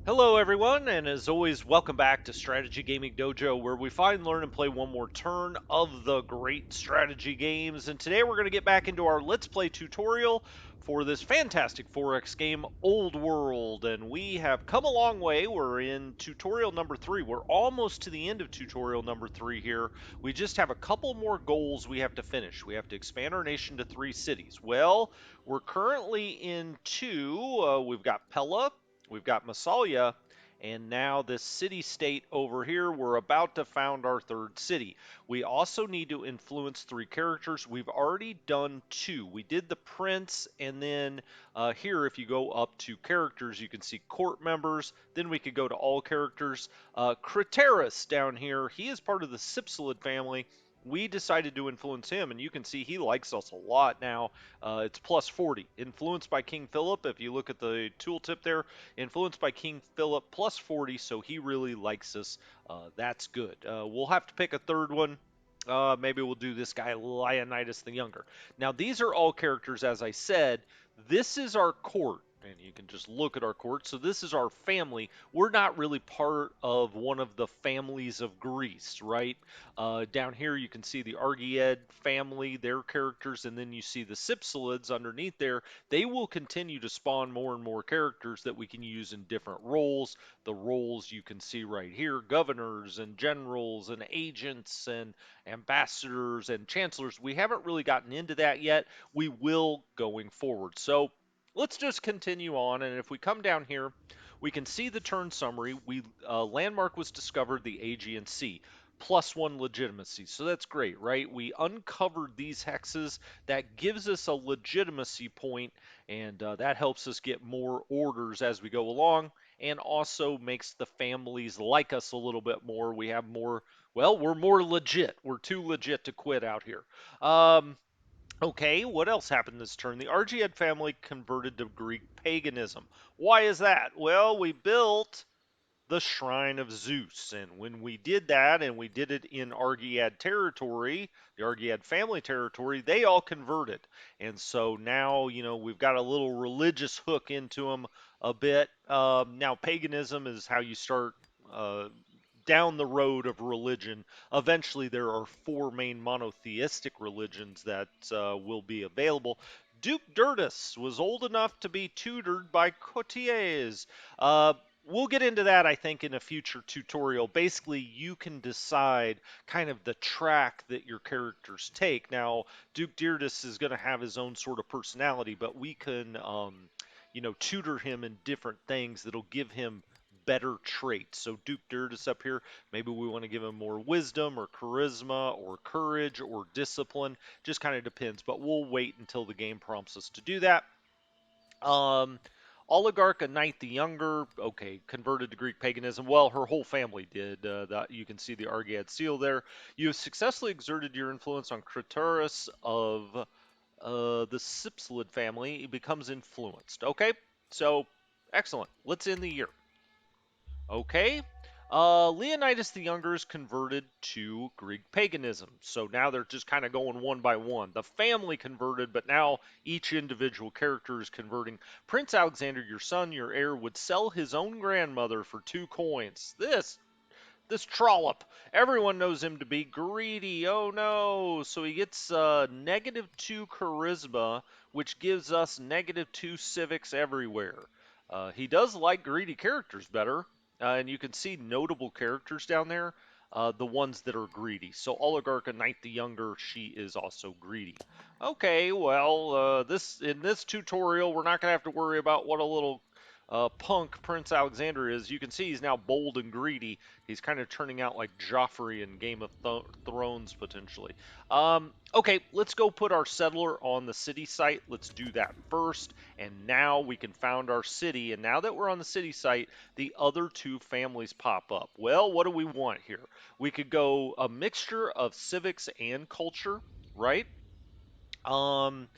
Hello, everyone, and as always, welcome back to Strategy Gaming Dojo, where we find, learn, and play one more turn of the great strategy games. And today we're going to get back into our Let's Play tutorial for this fantastic 4X game, Old World. And we have come a long way. We're in tutorial number 3. We're almost to the end of tutorial number 3 here. We just have a couple more goals we have to finish. We have to expand our nation to 3 cities. Well, we're currently in 2. We've got Pella. We've got Massalia, and now this city-state over here, we're about to found our third city. We also need to influence 3 characters. We've already done 2. We did the prince, and then here, if you go up to characters, you can see court members. Then we could go to all characters. Craterus down here, he is part of the Cypselid family. We decided to influence him, and you can see he likes us a lot now. It's plus 40. Influenced by King Philip, if you look at the tooltip there, influenced by King Philip plus 40, so he really likes us. That's good. We'll have to pick a third one. Maybe we'll do this guy, Leonidas the Younger. Now, these are all characters, as I said. This is our court, and you can just look at our court. So this is our family. We're not really part of one of the families of Greece, right? Down here, you can see the Argead family, their characters, and then you see the Cypselids underneath there. They will continue to spawn more and more characters that we can use in different roles. The roles you can see right here, governors and generals and agents and ambassadors and chancellors. We haven't really gotten into that yet. We will going forward. So let's just continue on. And if we come down here, we can see the turn summary. Landmark was discovered, the Aegean Sea. +1 legitimacy. So that's great, right? We uncovered these hexes. That gives us a legitimacy point, and that helps us get more orders as we go along, and also makes the families like us a little bit more. We have more, well, we're more legit. We're too legit to quit out here. Okay, what else happened this turn? The Argead family converted to Greek paganism. Why is that? Well, we built the Shrine of Zeus. And when we did that, and we did it in Argead territory, the Argead family territory, they all converted. And so now, we've got a little religious hook into them a bit. Now, paganism is how you start. Down the road of religion. Eventually, there are 4 main monotheistic religions that will be available. Duke Dirtus was old enough to be tutored by courtiers. We'll get into that, I think, in a future tutorial. Basically, you can decide kind of the track that your characters take. Now, Duke Dirtus is going to have his own sort of personality, but we can, tutor him in different things that'll give him better traits. So Duke Dirtus up here, maybe we want to give him more wisdom or charisma or courage or discipline. Just kind of depends, but we'll wait until the game prompts us to do that. Um, Oligarch, a knight the younger, okay, converted to Greek paganism. Well, her whole family did. That you can see the Argead seal there. You have successfully exerted your influence on Craterus of the Cypselid family. He becomes influenced. Okay, so excellent. Let's end the year. Okay. Leonidas the Younger is converted to Greek paganism. So now they're just kind of going one by one. The family converted, but now each individual character is converting. Prince Alexander, your son, your heir, would sell his own grandmother for 2 coins. This trollop. Everyone knows him to be greedy. Oh no. So he gets -2 charisma, which gives us -2 civics everywhere. He does like greedy characters better. And you can see notable characters down there, the ones that are greedy. So Oligarcha Knight the Younger, she is also greedy. Okay, well, in this tutorial, we're not going to have to worry about what a little punk Prince Alexander is. You can see he's now bold and greedy. He's kind of turning out like Joffrey in Game of Thrones, potentially. Okay, let's go put our settler on the city site. Let's do that first. And now we can found our city. And now that we're on the city site, the other 2 families pop up. Well, what do we want here? We could go a mixture of civics and culture, right? Um,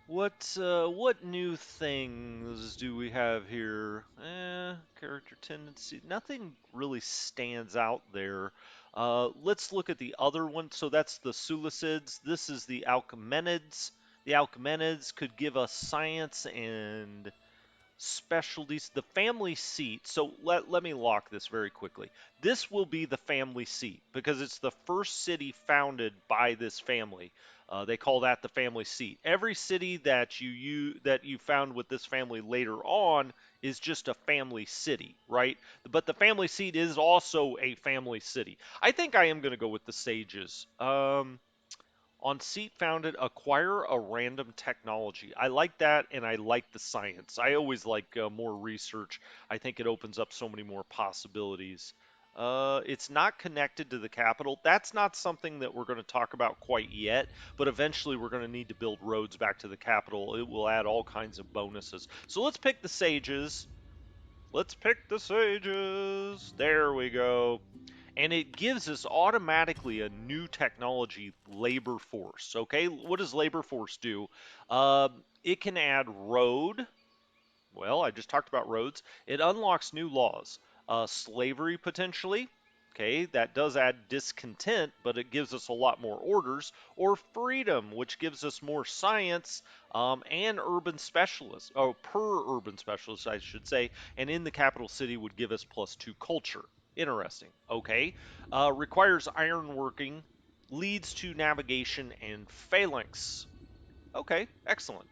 what new things do we have here? Character tendency. Nothing really stands out there. Let's look at the other one. So that's the Seleucids. This is the Alcmenids. The Alcmenids could give us science and specialties. The family seat. So let me lock this very quickly. This will be the family seat because it's the first city founded by this family. They call that the family seat. Every city that that you found with this family later on is just a family city, right? But the family seat is also a family city. I think I am going to go with the sages. On seat founded, acquire a random technology. I like that, and I like the science. I always like more research. I think it opens up so many more possibilities. It's not connected to the capital. That's not something that we're going to talk about quite yet, but eventually we're going to need to build roads back to the capital. It will add all kinds of bonuses. So let's pick the sages. Let's pick the sages. There we go, and it gives us automatically a new technology, labor force. Okay, what does labor force do? It can add road. Well, I just talked about roads. It unlocks new laws, slavery potentially. Okay, that does add discontent, but it gives us a lot more orders, or freedom, which gives us more science, and urban specialists, oh, per urban specialist, I should say, and in the capital city would give us +2 culture. Interesting. Okay, requires ironworking, leads to navigation and phalanx. Okay, excellent.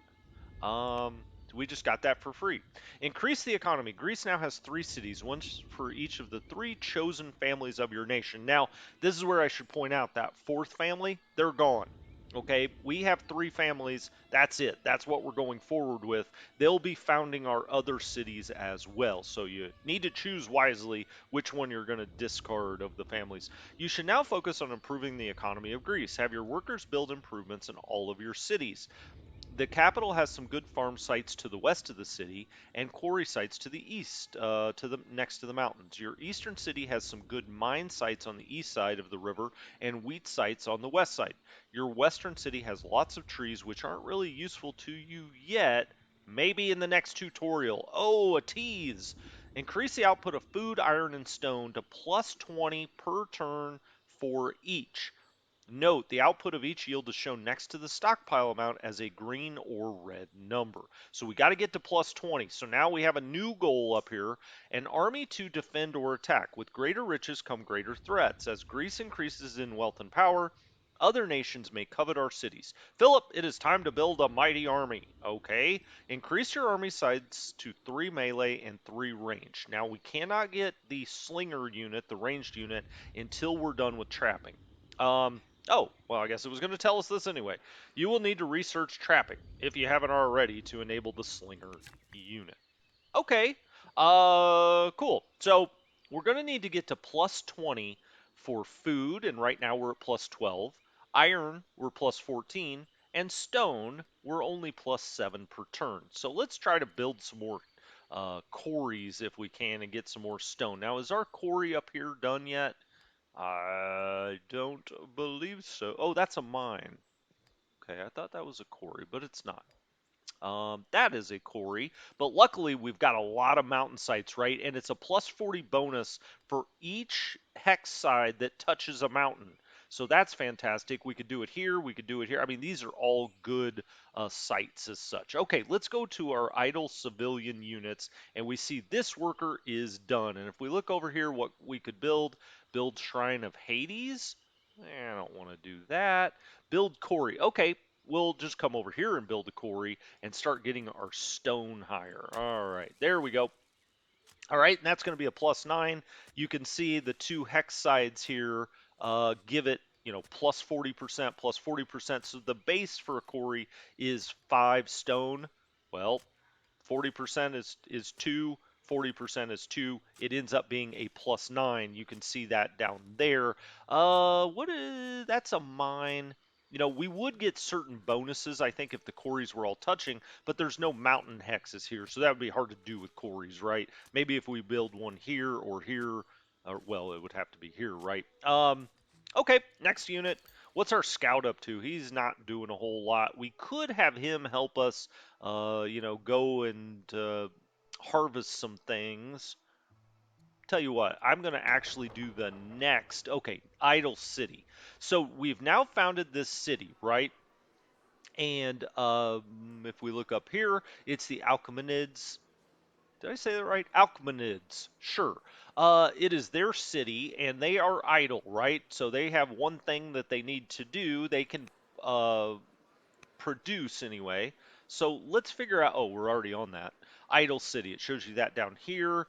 We just got that for free. Increase the economy. Greece now has 3 cities, one for each of the 3 chosen families of your nation. Now, this is where I should point out that fourth family, they're gone. Okay, we have 3 families. That's it. That's what we're going forward with. They'll be founding our other cities as well. So you need to choose wisely which one you're going to discard of the families. You should now focus on improving the economy of Greece. Have your workers build improvements in all of your cities. The capital has some good farm sites to the west of the city and quarry sites to the east, to the next to the mountains. Your eastern city has some good mine sites on the east side of the river and wheat sites on the west side. Your western city has lots of trees which aren't really useful to you yet. Maybe in the next tutorial. Oh, a tease! Increase the output of food, iron, and stone to +20 per turn for each. Note, the output of each yield is shown next to the stockpile amount as a green or red number. So we got to get to +20. So now we have a new goal up here, an army to defend or attack. With greater riches come greater threats. As Greece increases in wealth and power, other nations may covet our cities. Philip, it is time to build a mighty army. Okay. Increase your army size to 3 melee and 3 range. Now we cannot get the slinger unit, the ranged unit, until we're done with trapping. Um, Oh, well, I guess it was going to tell us this anyway. You will need to research trapping, if you haven't already, to enable the slinger unit. Okay, cool. So we're going to need to get to +20 for food, and right now we're at +12. Iron, we're +14. And stone, we're only +7 per turn. So let's try to build some more quarries if we can and get some more stone. Now, is our quarry up here done yet? I don't believe so. Oh, that's a mine. Okay, I thought that was a quarry, but it's not. That is a quarry, but luckily we've got a lot of mountain sites, right? And it's a +40 bonus for each hex side that touches a mountain. So that's fantastic. We could do it here. We could do it here. I mean, these are all good sites as such. Okay, let's go to our idle civilian units, and we see this worker is done. And if we look over here, what we could build Shrine of Hades. I don't want to do that. Build quarry. Okay, we'll just come over here and build a quarry and start getting our stone higher. All right, there we go. All right, and that's going to be a +9. You can see the 2 hex sides here give it, +40%, +40%. So the base for a quarry is 5 stone. Well, 40% is 2, 40% is 2. It ends up being a +9. You can see that down there. What is that's a mine. We would get certain bonuses, I think, if the quarries were all touching, but there's no mountain hexes here, so that would be hard to do with quarries, right? Maybe if we build one here or here, or, well, it would have to be here, right? Okay, next unit. What's our scout up to? He's not doing a whole lot. We could have him help us go and harvest some things. Tell you what, I'm going to actually do the next. Okay, Idle City. So we've now founded this city, right? And if we look up here, it's the Alchemenids. Did I say that right? Alchemenids. Sure. It is their city, and they are idle, right? So they have one thing that they need to do. They can uh, produce anyway. So let's figure out. Oh, we're already on that. Idle City. It shows you that down here.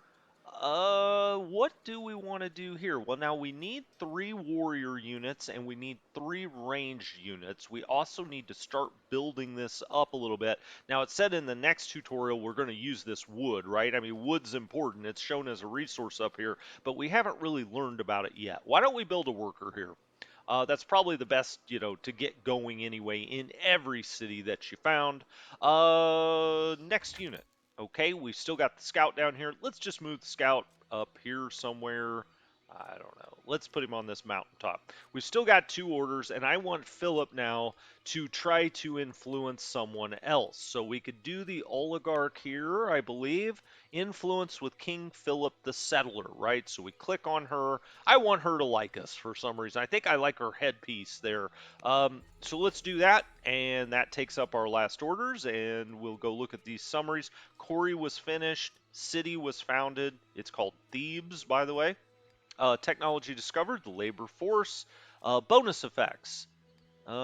What do we want to do here? Well, now we need 3 warrior units and we need 3 ranged units. We also need to start building this up a little bit. Now, it said in the next tutorial we're going to use this wood, right? I mean, wood's important. It's shown as a resource up here, but we haven't really learned about it yet. Why don't we build a worker here? That's probably the best, to get going anyway in every city that you found. Next unit. Okay, we've still got the scout down here. Let's just move the scout up here somewhere. I don't know. Let's put him on this mountaintop. We've still got 2 orders, and I want Philip now to try to influence someone else. So we could do the oligarch here, I believe. Influence with King Philip the Settler, right? So we click on her. I want her to like us for some reason. I think I like her headpiece there. So let's do that, and that takes up our last orders, and we'll go look at these summaries. Corey was finished. City was founded. It's called Thebes, by the way. Technology discovered, the labor force. Bonus effects.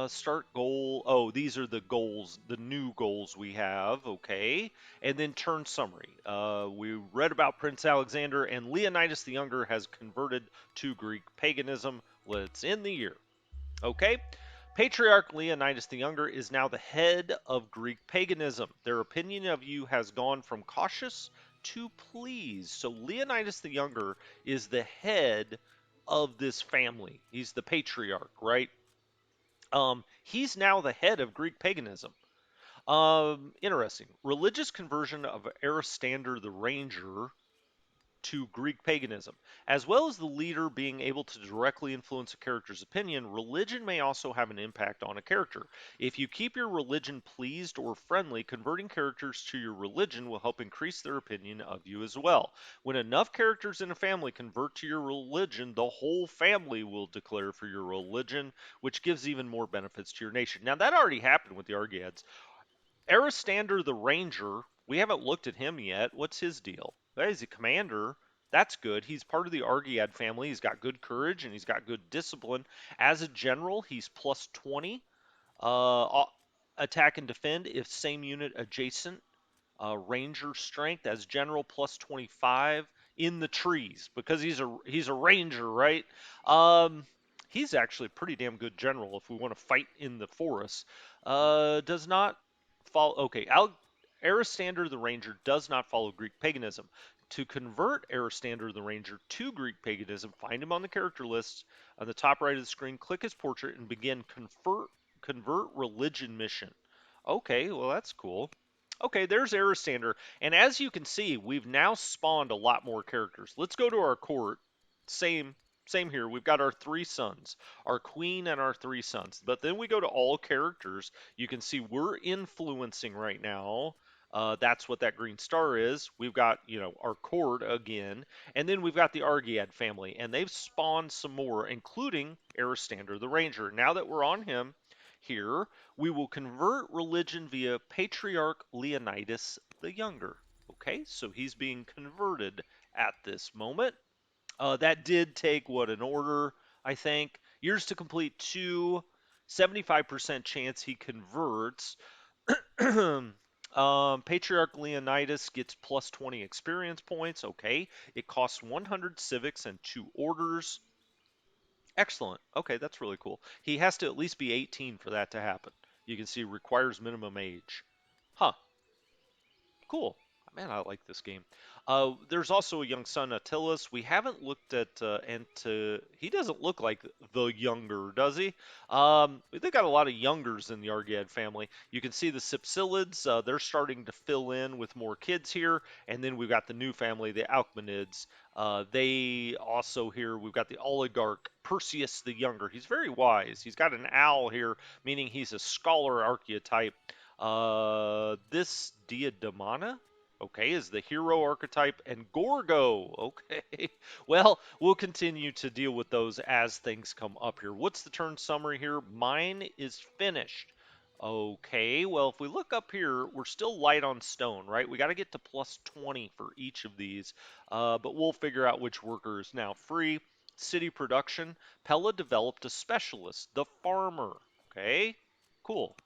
Start goal. Oh, these are the goals, the new goals we have. Okay. And then turn summary. We read about Prince Alexander, and Leonidas the Younger has converted to Greek paganism. Let's end the year. Okay. Patriarch Leonidas the Younger is now the head of Greek paganism. Their opinion of you has gone from cautious to pleased. So Leonidas the Younger is the head of this family. He's the patriarch, right? He's now the head of Greek paganism. Interesting. Religious conversion of Aristander the Ranger to Greek paganism. As well as the leader being able to directly influence a character's opinion, religion may also have an impact on a character. If you keep your religion pleased or friendly, converting characters to your religion will help increase their opinion of you as well. When enough characters in a family convert to your religion, the whole family will declare for your religion, which gives even more benefits to your nation. Now, that already happened with the Argeads. Aristander the Ranger, we haven't looked at him yet. What's his deal? Well, he's a commander. That's good. He's part of the Argead family. He's got good courage and he's got good discipline. As a general, he's plus 20. Attack and defend if same unit adjacent. Ranger strength as general plus 25 in the trees because he's a ranger, right? Um, he's actually a pretty damn good general if we want to fight in the forest. Does not follow. Okay, Aristander the Ranger does not follow Greek paganism. To convert Aristander the Ranger to Greek paganism, find him on the character list on the top right of the screen, click his portrait, and begin convert religion mission. Okay, well that's cool. Okay, there's Aristander, and as you can see, we've now spawned a lot more characters. Let's go to our court. Same, same here. We've got our 3 sons, our queen and our 3 sons. But then we go to all characters. You can see we're influencing right now. That's what that green star is. We've got, our court again, and then we've got the Argead family, and they've spawned some more, including Aristander the Ranger. Now that we're on him here, we will convert religion via Patriarch Leonidas the Younger. Okay, so he's being converted at this moment. That did take, an order, I think. Years to complete 2, 75% chance he converts. Patriarch Leonidas gets plus 20 experience points. Okay. It costs 100 civics and 2 orders. Excellent. Okay, that's really cool. He has to at least be 18 for that to happen. You can see requires minimum age. Huh. Cool. Man, I like this game. There's also a young son, Attilas. We haven't looked at he doesn't look like the younger, does he? They got a lot of youngers in the Argead family. You can see the Cypsilids. They're starting to fill in with more kids here. And then we've got the new family, the Alcmenids. They also here, we've got the oligarch, Perseus the Younger. He's very wise. He's got an owl here, meaning he's a scholar archetype. This Diademana, okay, is the hero archetype, and Gorgo, okay. Well, we'll continue to deal with those as things come up here. What's the turn summary here? Mine is finished. Okay, well, if we look up here, we're still light on stone, right? We got to get to plus 20 for each of these, but we'll figure out which worker is now free. City production, Pella developed a specialist, the farmer. Okay, cool.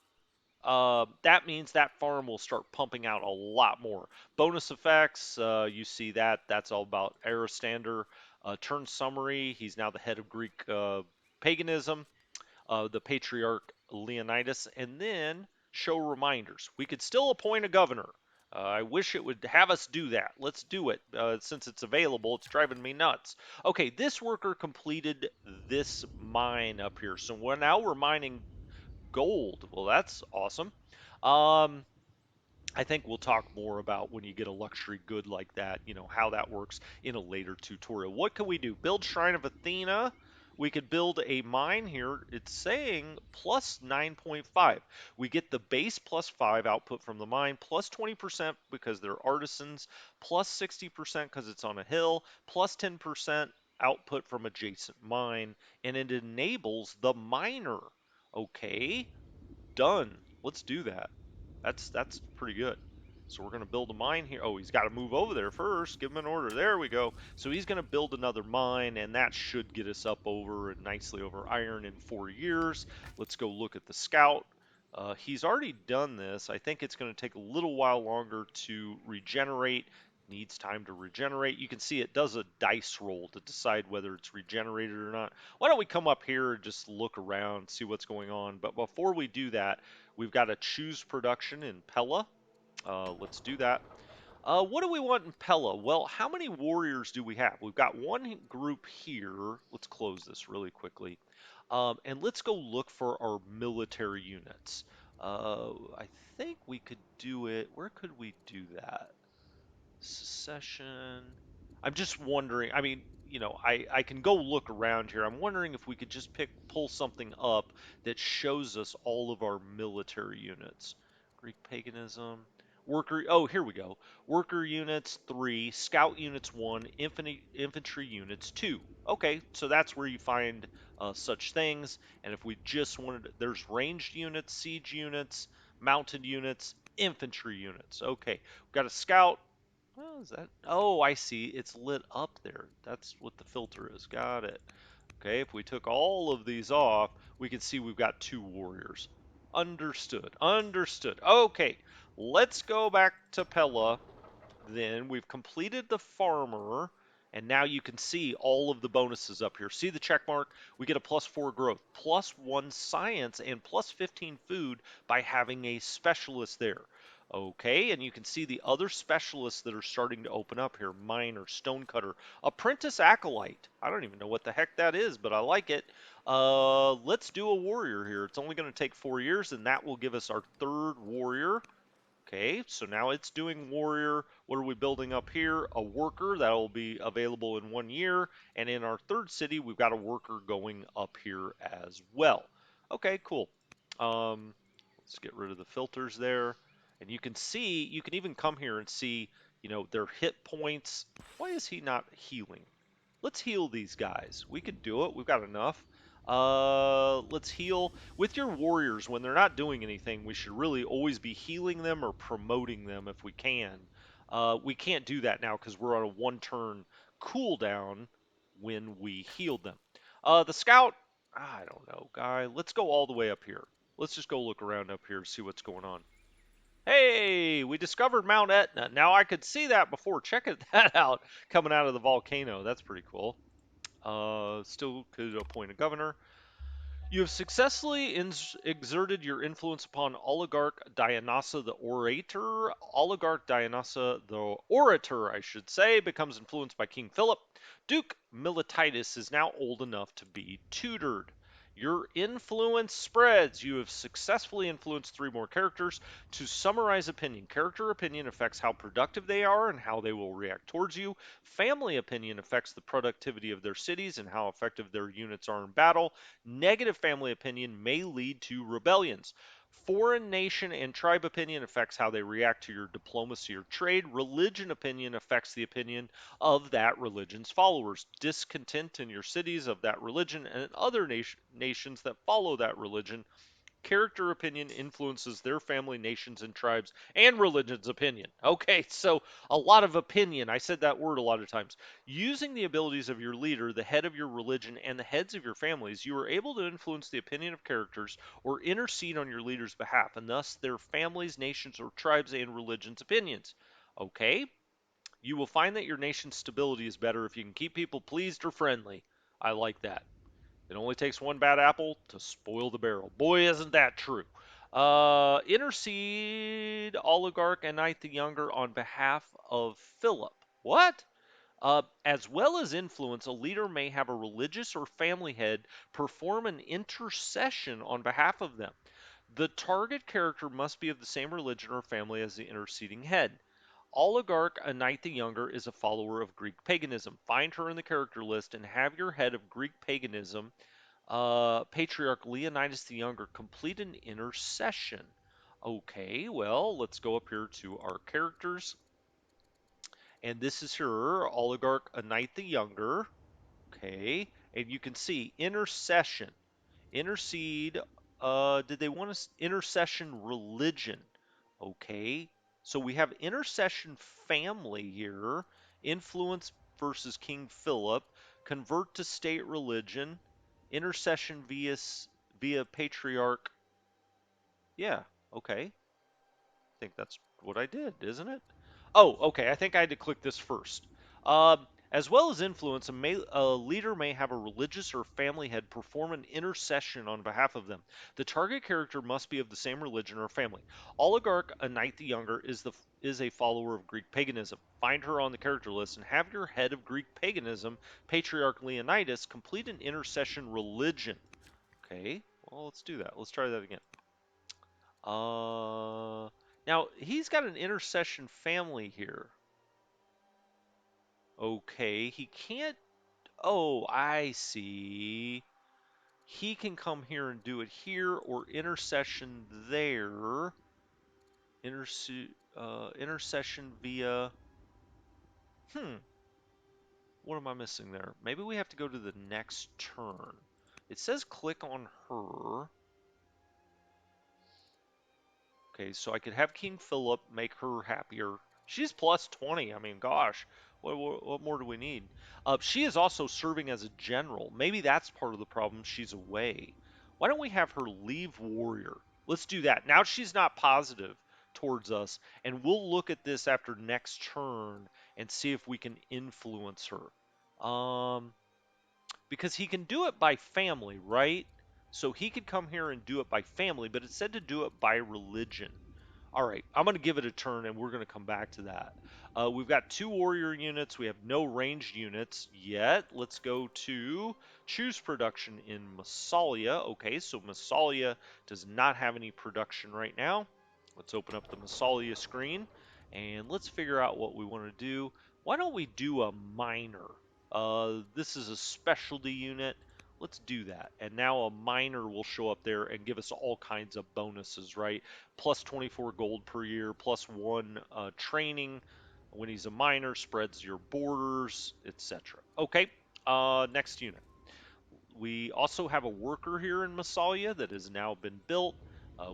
That means that farm will start pumping out a lot more. Bonus effects, you see that. That's all about Aristander. Turn summary, he's now the head of Greek paganism, the patriarch Leonidas, and then show reminders. We could still appoint a governor. I wish it would have us do that. Let's do it. Since it's available, it's driving me nuts. Okay, this worker completed this mine up here. So now we're mining gold. Well, that's awesome. Um, I think we'll talk more about when you get a luxury good like that, how that works in a later tutorial. What can we do? Build Shrine of Athena. We could build a mine here. It's saying plus 9.5. We get the base plus 5 output from the mine, plus 20% because they're artisans, plus 60% because it's on a hill, plus 10% output from adjacent mine, and it enables the miner. Okay, done. Let's do that. That's pretty good. So we're going to build a mine here. Oh, he's got to move over there first. Give him an order. There we go. So he's going to build another mine, and that should get us up over and nicely over iron in 4 years. Let's go look at the scout. He's already done this. I think it's going to take a little while longer to regenerate. Needs time to regenerate. You can see it does a dice roll to decide whether it's regenerated or not. Why don't we come up here and just look around, see what's going on. But before we do that, we've got to choose production in Pella. Let's do that. What do we want in Pella? Well, how many warriors do we have? We've got one group here. Let's close this really quickly. And let's go look for our military units. I think we could do it. Where could we do that? Secession. I'm just wondering. I mean, I can go look around here. I'm wondering if we could just pull something up that shows us all of our military units. Greek paganism. Worker. Oh, here we go. Worker units 3, scout units 1, infantry units 2. Okay, so that's where you find such things. And if we just wanted, there's ranged units, siege units, mounted units, infantry units. Okay, we've got a scout. Well, is that? Oh, I see. It's lit up there. That's what the filter is. Got it. Okay, if we took all of these off, we can see we've got 2 warriors. Understood. Understood. Okay, let's go back to Pella. Then we've completed the farmer, and now you can see all of the bonuses up here. See the check mark? We get a +4 growth, +1 science, and +15 food by having a specialist there. Okay, and you can see the other specialists that are starting to open up here. Miner, stonecutter, apprentice acolyte. I don't even know what the heck that is, but I like it. Let's do a warrior here. It's only going to take 4 years, and that will give us our third warrior. Okay, so now it's doing warrior. What are we building up here? A worker that will be available in 1 year. And in our third city, we've got a worker going up here as well. Okay, cool. Let's get rid of the filters there. And you can see, you can even come here and see, their hit points. Why is he not healing? Let's heal these guys. We could do it. We've got enough. Let's heal. With your warriors, when they're not doing anything, we should really always be healing them or promoting them if we can. We can't do that now because we're on a 1 turn cooldown when we healed them. The scout, I don't know, guy. Let's go all the way up here. Let's just go look around up here to see what's going on. Hey, we discovered Mount Etna. Now I could see that before. Check that out coming out of the volcano. That's pretty cool. Still could appoint a governor. You have successfully exerted your influence upon Oligarch Dionysa the Orator. Oligarch Dionysa the Orator, I should say, becomes influenced by King Philip. Duke Milititis is now old enough to be tutored. Your influence spreads. You have successfully influenced 3 more characters. To summarize opinion, character opinion affects how productive they are and how they will react towards you. Family opinion affects the productivity of their cities and how effective their units are in battle. Negative family opinion may lead to rebellions. Foreign nation and tribe opinion affects how they react to your diplomacy or trade. Religion opinion affects the opinion of that religion's followers. Discontent in your cities of that religion and other nations that follow that religion character opinion influences their family, nations, and tribes, and religion's opinion. Okay, so a lot of opinion. I said that word a lot of times. Using the abilities of your leader, the head of your religion, and the heads of your families, you are able to influence the opinion of characters or intercede on your leader's behalf, and thus their families, nations, or tribes and religion's opinions. Okay, you will find that your nation's stability is better if you can keep people pleased or friendly. I like that. It only takes one bad apple to spoil the barrel. Boy, isn't that true. Intercede oligarch and Knight the Younger on behalf of Philip. What? As well as influence, a leader may have a religious or family head perform an intercession on behalf of them. The target character must be of the same religion or family as the interceding head. Oligarch a Knight the Younger is a follower of Greek paganism. Find her in the character list and have your head of Greek paganism, Patriarch Leonidas the Younger, complete an intercession. Okay, well, let's go up here to our characters. And this is her, Oligarch a Knight the Younger. Okay, and you can see intercession. Intercede, did they want us intercession religion? Okay, so we have intercession family here, influence versus King Philip, convert to state religion, intercession via patriarch. Yeah, okay. I think that's what I did, isn't it? Oh, okay. I think I had to click this first. As well as influence, a leader may have a religious or family head perform an intercession on behalf of them. The target character must be of the same religion or family. Oligarch, a Knight the Younger, is a follower of Greek paganism. Find her on the character list and have your head of Greek paganism, Patriarch Leonidas, complete an intercession religion. Okay, well, let's do that. Let's try that again. Now he's got an intercession family here. Okay, he can't. Oh, I see. He can come here and do it here or intercession there. Intercession via. Hmm, what am I missing there? Maybe we have to go to the next turn. It says click on her. Okay, so I could have King Philip make her happier. She's plus 20. I mean, gosh, what more do we need? She is also serving as a general. Maybe that's part of the problem. She's away. Why don't we have her leave warrior? Let's do that. Now she's not positive towards us, and we'll look at this after next turn and see if we can influence her. Because he can do it by family, right? So he could come here and do it by family, but it said to do it by religion. All right, I'm going to give it a turn and we're going to come back to that. We've got 2 warrior units. We have no ranged units yet. Let's go to choose production in Massalia. Okay, so Massalia does not have any production right now. Let's open up the Massalia screen and let's figure out what we want to do. Why don't we do a miner? This is a specialty unit. Let's do that. And now a miner will show up there and give us all kinds of bonuses, right? Plus 24 gold per year, plus 1 training when he's a miner, spreads your borders, etc. Okay, next unit. We also have a worker here in Massalia that has now been built.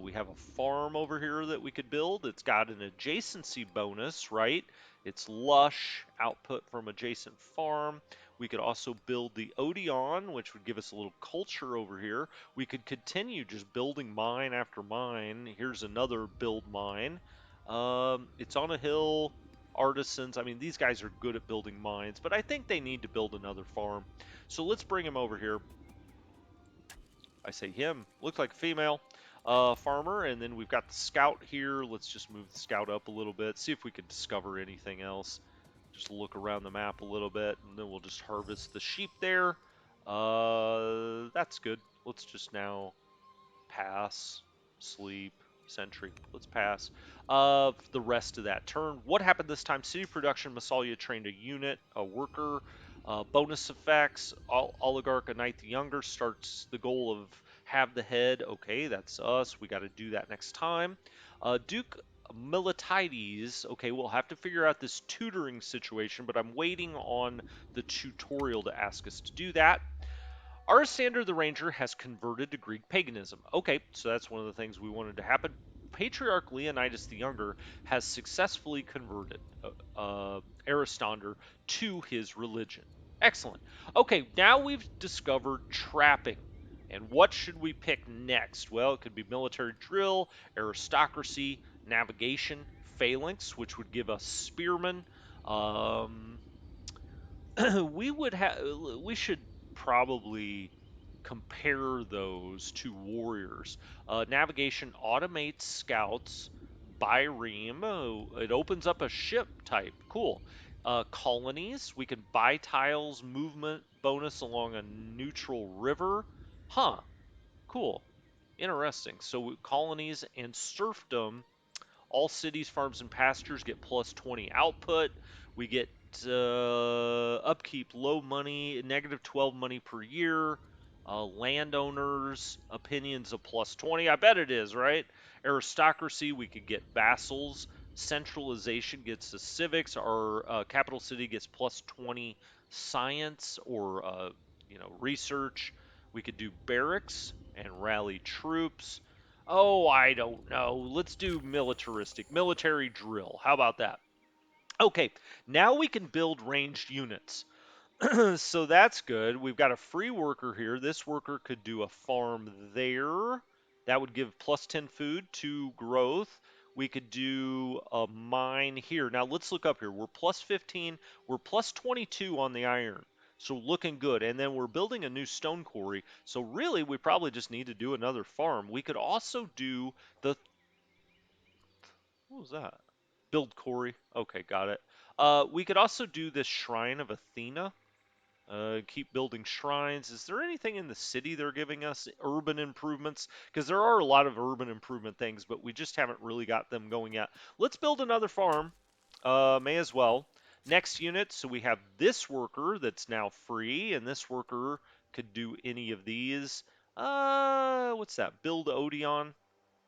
We have a farm over here that we could build. It's got an adjacency bonus, right? It's lush, output from adjacent farm. We could also build the Odeon, which would give us a little culture over here. We could continue just building mine after mine. Here's another build mine. It's on a hill. Artisans, I mean, these guys are good at building mines, but I think they need to build another farm. So let's bring him over here. I say him, looks like a female farmer, and then we've got the scout here. Let's just move the scout up a little bit, see if we can discover anything else. Just look around the map a little bit, and then we'll just harvest the sheep there. That's good. Let's just now pass, sleep, sentry. Let's pass. The rest of that turn. What happened this time? City production, Massalia trained a unit, a worker. Bonus effects, Oligarch, a Knight the Younger starts the goal of have the head. Okay, that's us. We got to do that next time. Duke Militides. Okay, we'll have to figure out this tutoring situation, but I'm waiting on the tutorial to ask us to do that. Aristander the Ranger has converted to Greek paganism. Okay, so that's one of the things we wanted to happen. Patriarch Leonidas the Younger has successfully converted Aristander to his religion. Excellent. Okay, now we've discovered trapping. And what should we pick next? Well, it could be military drill, aristocracy, navigation, phalanx, which would give us spearmen. Um, we should probably compare those to warriors. Navigation automates scouts by ream. It opens up a ship type. Cool. Colonies, we can buy tiles, movement bonus along a neutral river. Huh. Cool. Interesting. So colonies and serfdom, all cities, farms, and pastures get plus 20 output. We get upkeep, low money, negative 12 money per year. Landowners, opinions of plus 20. I bet it is, right? Aristocracy, we could get vassals. Centralization gets the civics. Our capital city gets plus 20 science or research. We could do barracks and rally troops. Oh, I don't know. Let's do militaristic, military drill. How about that? Okay, now we can build ranged units. So that's good. We've got a free worker here. This worker could do a farm there. That would give plus 10 food to growth. We could do a mine here. Now let's look up here. We're plus 15. We're plus 22 on the iron. So looking good. And then we're building a new stone quarry. So really, we probably just need to do another farm. We could also do the, what was that? Build quarry. Okay, got it. We could also do this shrine of Athena. Keep building shrines. Is there anything in the city they're giving us? Urban improvements? Because there are a lot of urban improvement things, but we just haven't really got them going yet. Let's build another farm. May as well. Next unit, so we have this worker that's now free, and this worker could do any of these. What's that? Build Odeon?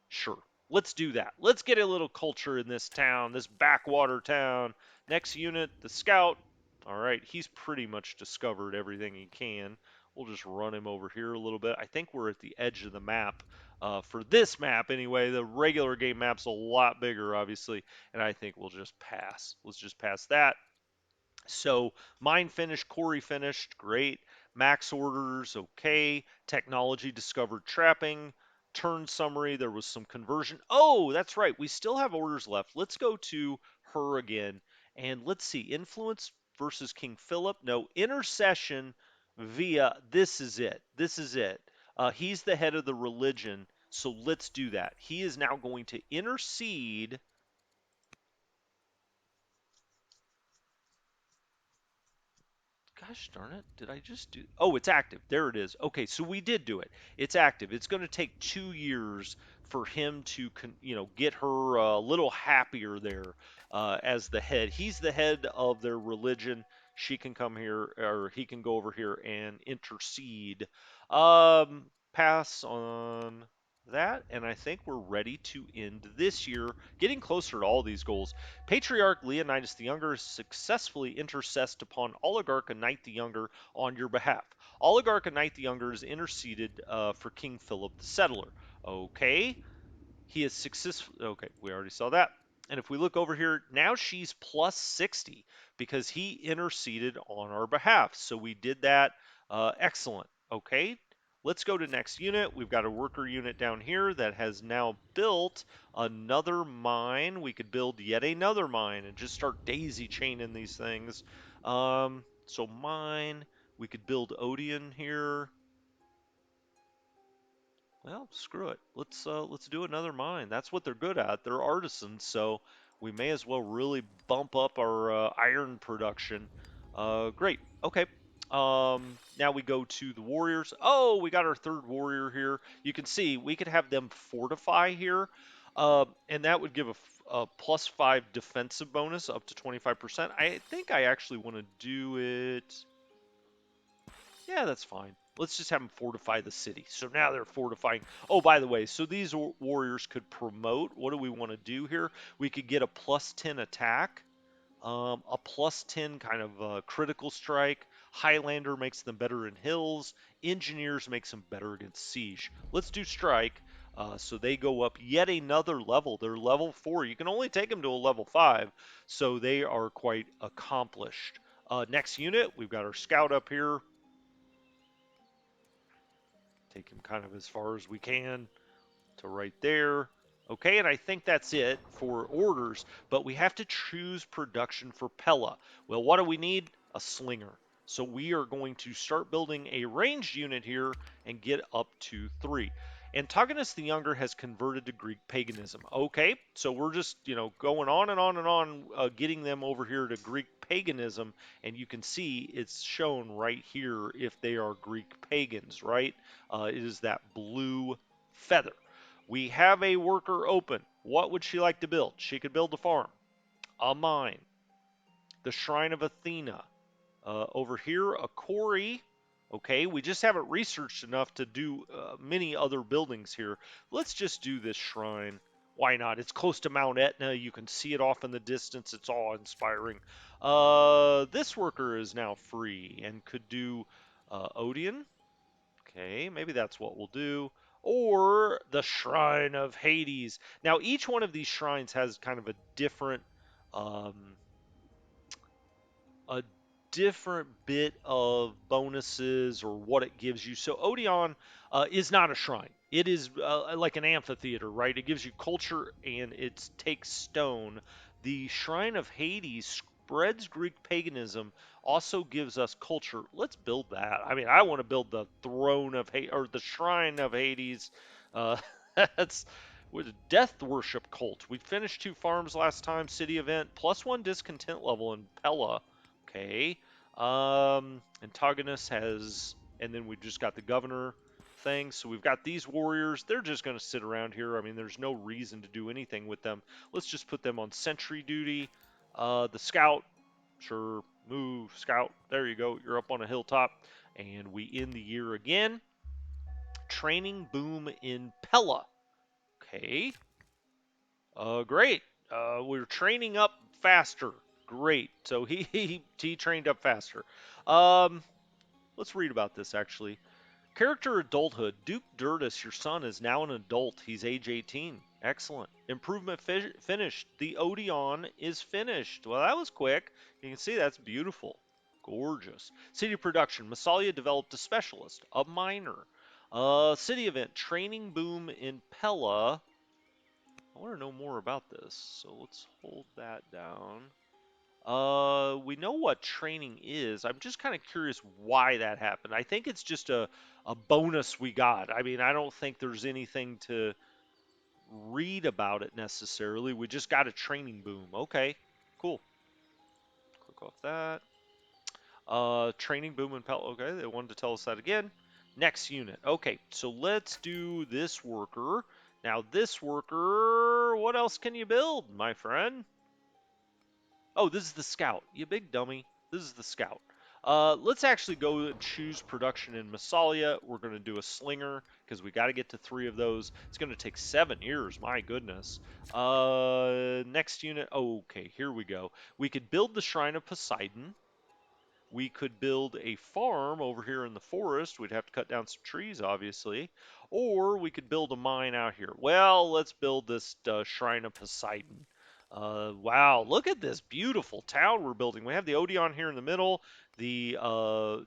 Sure. Let's do that. Let's get a little culture in this town, this backwater town. Next unit, the scout. All right, he's pretty much discovered everything he can. We'll just run him over here a little bit. I think we're at the edge of the map. For this map, anyway, the regular game map's a lot bigger, obviously, and I think we'll just pass. Let's just pass that. So mine finished, Corey finished, great. Max orders, okay. Technology discovered trapping. Turn summary, there was some conversion. Oh, that's right. We still have orders left. Let's go to her again. And let's see. Influence versus King Philip. No, intercession via. This is it. This is it. He's the head of the religion. So let's do that. He is now going to intercede. Gosh darn it, did I just do? Oh, it's active. There it is. Okay, so we did do it. It's active. It's going to take 2 years for him to, get her a little happier there as the head. He's the head of their religion. She can come here, or he can go over here and intercede. Pass on that, and I think we're ready to end this year, getting closer to all these goals. Patriarch Leonidas the Younger successfully intercessed upon Oligarch Knight the Younger on your behalf. Oligarch Knight the Younger is interceded for King Philip the Settler. Okay, he is successful. Okay, we already saw that. And if we look over here, now she's plus 60 because he interceded on our behalf. So we did that. Excellent. Okay, let's go to next unit. We've got a worker unit down here that has now built another mine. We could build yet another mine and just start daisy chaining these things. So mine, we could build Odeon here. Well, screw it. Let's do another mine. That's what they're good at. They're artisans, so we may as well really bump up our iron production. Great. Okay. Now we go to the warriors. Oh, we got our third warrior here. You can see we could have them fortify here, and that would give a plus 5 defensive bonus up to 25%. I think I actually want to do it. Yeah, that's fine. Let's just have them fortify the city. So now they're fortifying. Oh, by the way, so these warriors could promote. What do we want to do here? We could get a plus 10 attack, a plus 10 kind of critical strike, Highlander makes them better in hills. Engineers makes them better against siege. Let's do strike. So they go up yet another level. They're level 4. You can only take them to a level 5, so they are quite accomplished. Next unit, we've got our scout up here. Take him kind of as far as we can to right there. Okay, and I think that's it for orders, but we have to choose production for Pella. Well, what do we need? A slinger. So we are going to start building a ranged unit here and get up to 3. Antagonus the Younger has converted to Greek paganism. Okay, so we're just, going on and on and on, getting them over here to Greek paganism, and you can see it's shown right here if they are Greek pagans, right? It is that blue feather. We have a worker open. What would she like to build? She could build a farm, a mine, the Shrine of Athena. Over here, a quarry. Okay, we just haven't researched enough to do many other buildings here. Let's just do this shrine. Why not? It's close to Mount Etna. You can see it off in the distance. It's awe-inspiring. This worker is now free and could do Odeon. Okay, maybe that's what we'll do. Or the Shrine of Hades. Now, each one of these shrines has kind of um, a different bit of bonuses or what it gives you. So Odeon is not a shrine. It is like an amphitheater, right? It gives you culture and it takes stone. The Shrine of Hades spreads Greek paganism, also gives us culture. Let's build that. I mean, I want to build the throne of Hades or the Shrine of Hades. Uh, that's with a death worship cult. We finished 2 farms last time, city event, +1 discontent level in Pella. Okay. Antagonist has, and then we just got the governor thing. So we've got these warriors. They're just going to sit around here. I mean, there's no reason to do anything with them. Let's just put them on sentry duty. The scout, sure, move, scout. There you go. You're up on a hilltop. And we end the year again. Training boom in Pella. Okay. Great. We're training up faster. Great. So he trained up faster. Um, let's read about this actually. Character adulthood. Duke Dirtus, your son, is now an adult. He's age 18. Excellent. Improvement finished. The Odeon is finished. Well, that was quick. You can see that's beautiful. Gorgeous. City production. Massalia developed a specialist, a miner. City event. Training boom in Pella. I want to know more about this, so let's hold that down. We know what training is. I'm just kind of curious why that happened. I think it's just a bonus we got. I mean, I don't think there's anything to read about it necessarily. We just got a training boom. Okay, cool. Click off that. Training boom and Pel. Okay, they wanted to tell us that again. Next unit. Okay, so let's do this worker. Now, this worker, what else can you build, my friend? Oh, this is the scout. You big dummy. This is the scout. Let's actually go and choose production in Massalia. We're going to do a slinger because we got to get to 3 of those. It's going to take 7 years. My goodness. Next unit. Oh, okay, here we go. We could build the Shrine of Poseidon. We could build a farm over here in the forest. We'd have to cut down some trees, obviously. Or we could build a mine out here. Well, let's build this Shrine of Poseidon. Wow, look at this beautiful town we're building. We have the Odeon here in the middle, the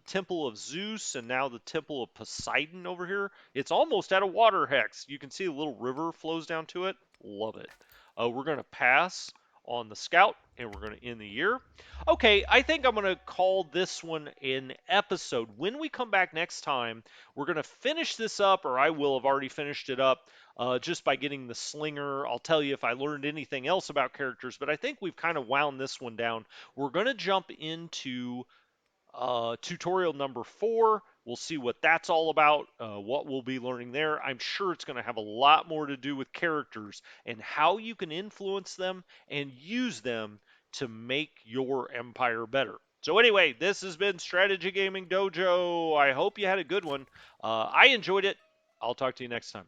Temple of Zeus, and now the Temple of Poseidon over here. It's almost at a water hex. You can see a little river flows down to it. Love it. We're going to pass on the scout, and we're going to end the year. Okay, I think I'm going to call this one an episode. When we come back next time, we're going to finish this up, or I will have already finished it up just by getting the slinger. I'll tell you if I learned anything else about characters, but I think we've kind of wound this one down. We're going to jump into tutorial number 4. We'll see what that's all about, what we'll be learning there. I'm sure it's going to have a lot more to do with characters and how you can influence them and use them to make your empire better. So anyway, this has been Strategy Gaming Dojo. I hope you had a good one. I enjoyed it. I'll talk to you next time.